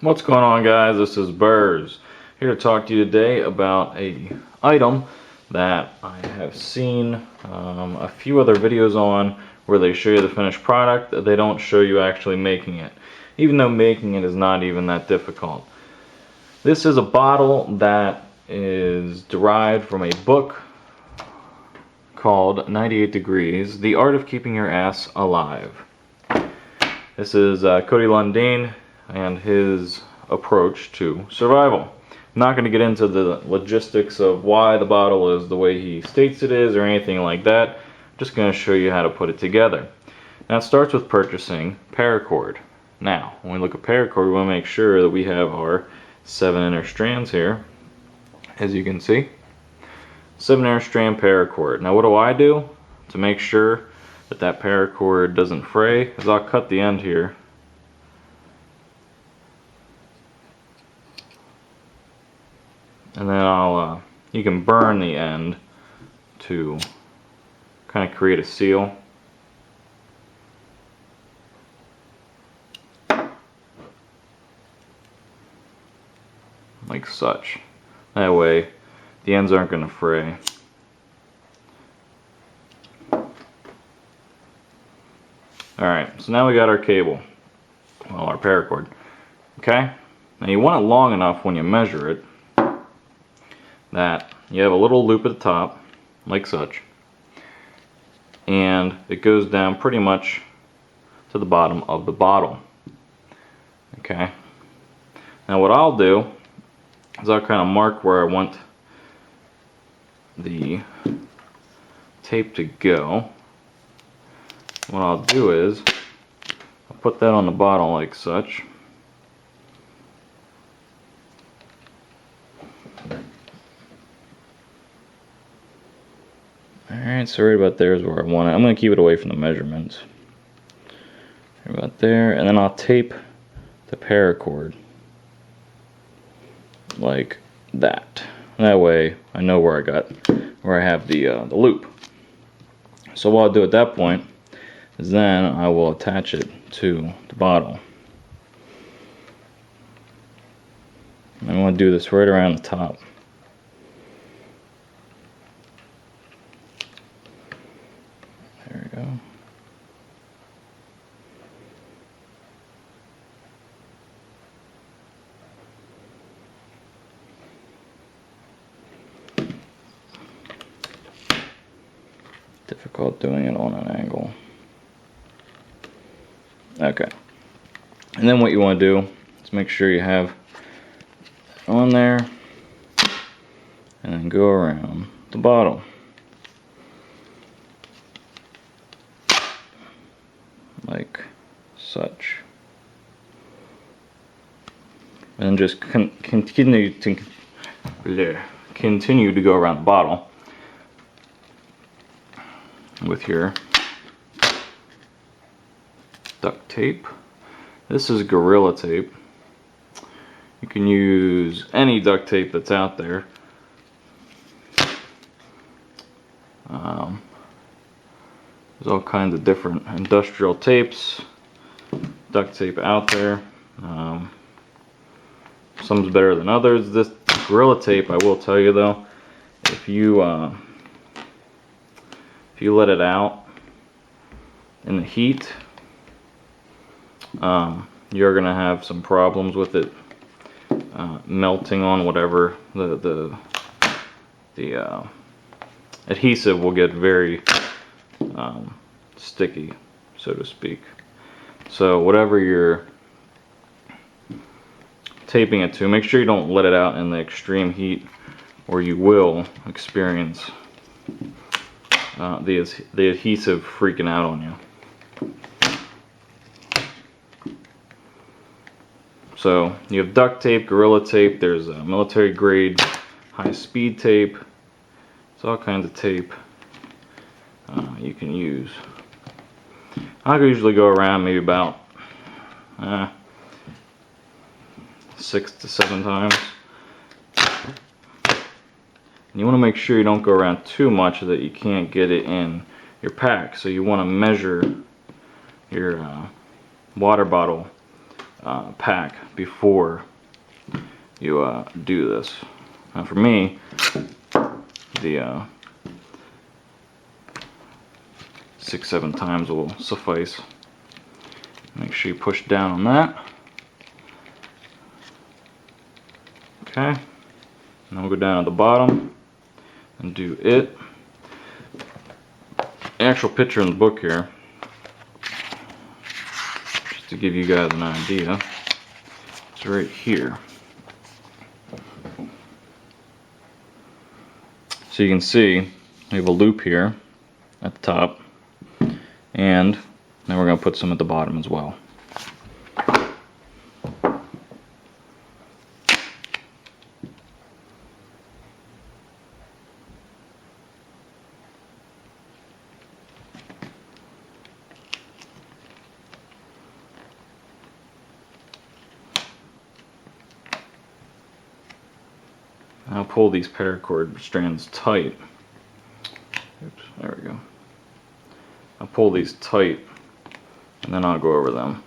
What's going on, guys? This is Burrs here to talk to you today about a item that I have seen a few other videos on where they show you the finished product. They don't show you actually making it, even though making it is not even that difficult. This is a bottle that is derived from a book called 98 Degrees: The Art of Keeping Your Ass Alive. This is Cody Lundin and his approach to survival. I'm not going to get into the logistics of why the bottle is the way he states it is or anything like that. I'm just going to show you how to put it together. Now it starts with purchasing paracord. Now when we look at paracord, we want to make sure that we have our 7 inner strands here, as you can see. 7 inner strand paracord. Now what do to make sure that that paracord doesn't fray? Is I'll cut the end here. And then you can burn the end to kind of create a seal. Like such. That way the ends aren't going to fray. Alright, so now we got our cable. Well, our paracord. Okay? Now you want it long enough when you measure it that you have a little loop at the top, like such, and it goes down pretty much to the bottom of the bottle. Okay, now what I'll do is I'll kind of mark where I want the tape to go. What I'll do is I'll put that on the bottle like such. Alright, so right about there is where I want it. I'm going to keep it away from the measurements. Right about there, and then I'll tape the paracord like that. That way I know where I have the loop. So what I'll do at that point is then I will attach it to the bottle. And I'm going to do this right around the top. There we go. Difficult doing it on an angle. Okay. And then what you want to do is make sure you have it on there and then go around the bottle. Like such, and just continue to go around the bottle with your duct tape. This is Gorilla Tape. You can use any duct tape that's out there. There's all kinds of different industrial tapes, duct tape out there. Some's better than others. This Gorilla Tape, I will tell you though, if you let it out in the heat, you're gonna have some problems with it melting on whatever the adhesive will get very sticky, so to speak. So whatever you're taping it to, make sure you don't let it out in the extreme heat, or you will experience the adhesive freaking out on you. So you have duct tape, Gorilla Tape, there's a military grade high speed tape. It's all kinds of tape you can use. I usually go around maybe about 6 to 7 times. And you want to make sure you don't go around too much so that you can't get it in your pack. So you want to measure your water bottle pack before you do this. Now for me, the 6-7 times will suffice. Make sure you push down on that. Okay, and then we'll go down at the bottom and do it. The actual picture in the book here, just to give you guys an idea, it's right here. So you can see we have a loop here at the top, and then we're going to put some at the bottom as well. I'll pull these paracord strands tight. Oops, there we go. I'll pull these tight and then I'll go over them.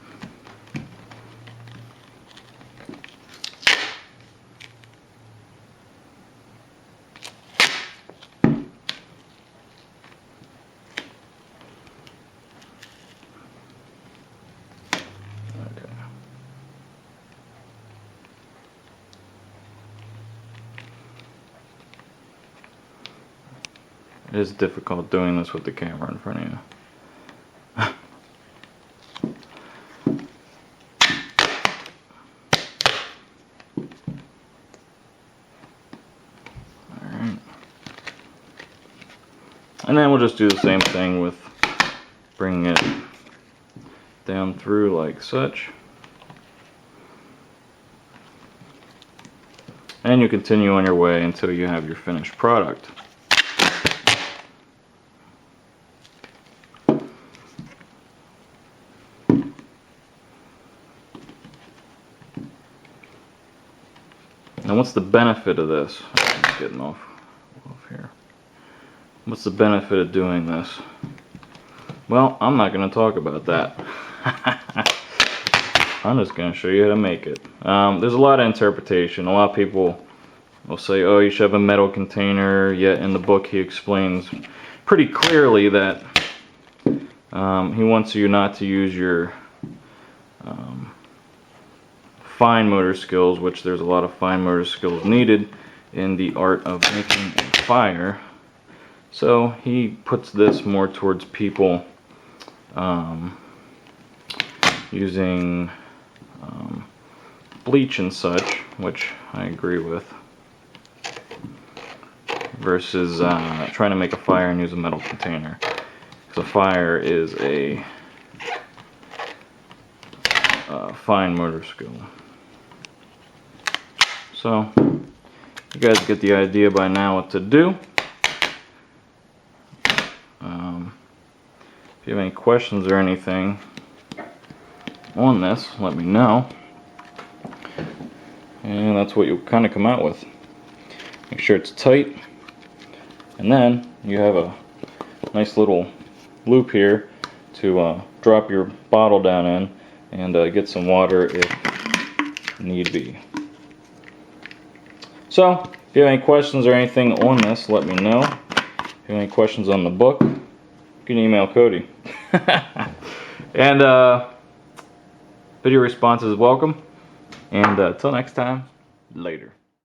It is difficult doing this with the camera in front of you. Alright. And then we'll just do the same thing with bringing it down through like such. And you continue on your way until you have your finished product. Now what's the benefit of this? I'm getting off here. What's the benefit of doing this? Well, I'm not going to talk about that. I'm just going to show you how to make it. There's a lot of interpretation. A lot of people will say, oh, you should have a metal container, yet in the book he explains pretty clearly that he wants you not to use your fine motor skills, which there's a lot of fine motor skills needed in the art of making a fire. So he puts this more towards people using bleach and such, which I agree with, versus trying to make a fire and use a metal container. Because a fire is a fine motor skill. So, you guys get the idea by now what to do. If you have any questions or anything on this, let me know. And that's what you'll kind of come out with. Make sure it's tight. And then you have a nice little loop here to drop your bottle down in and get some water if need be. So, if you have any questions or anything on this, let me know. If you have any questions on the book, you can email Cody. And video response is welcome. And till next time, later.